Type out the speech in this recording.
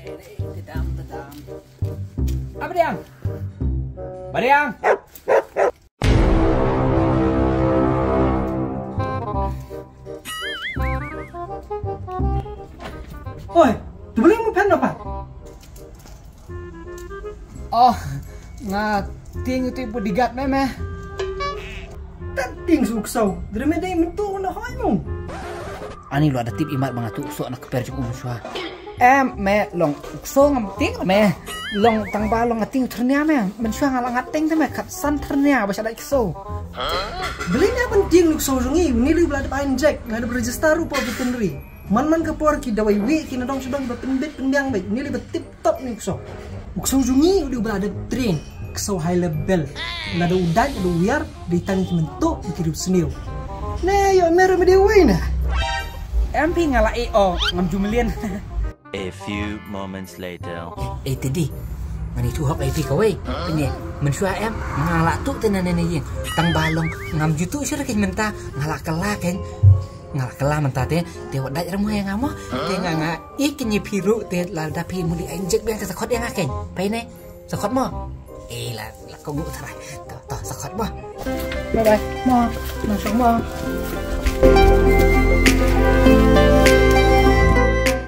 Dedam. Apa Diang? Badiang. Oi, tu beli mo pen apa? Oh, nga ting itu ibu digat meh. Ting suksau, dari mana yang mentu na hai mo? Ani lu ada tip imat mga tukso na keper jung umuswa. Me long ukso ngam ting me long tang ba long ngating ternia me. Menswa ngalang ngating te me kat san ternia basa da ikso. Beli ni penting luksau jungi, ni lu belada pain jack, ngada berregister rupa betenri. Man kapor ki dawai wi ki nadong sedang berpendit pendiang baik, ni lu tip top ni ukso. Ukso jungi udah berada train, ukso high level. Nada udan, ada wiar, ditang ki mentu, dikirim senil. Ne yo mere me dewe na. MP ngalai ngam jumelian. A few moments later. Tadi ngani tu hop IP kau penye mensua ngalak tu tenan yang tang balong ngam jutu sih rakin menta ngalak kela menta te wadai ramu yang ngamo te nganga ikinye piru te lada pi muli anjek biang sakot yang aken pai ne sakot mo la kau ngut sarai to sakot mo bye mo masuk mo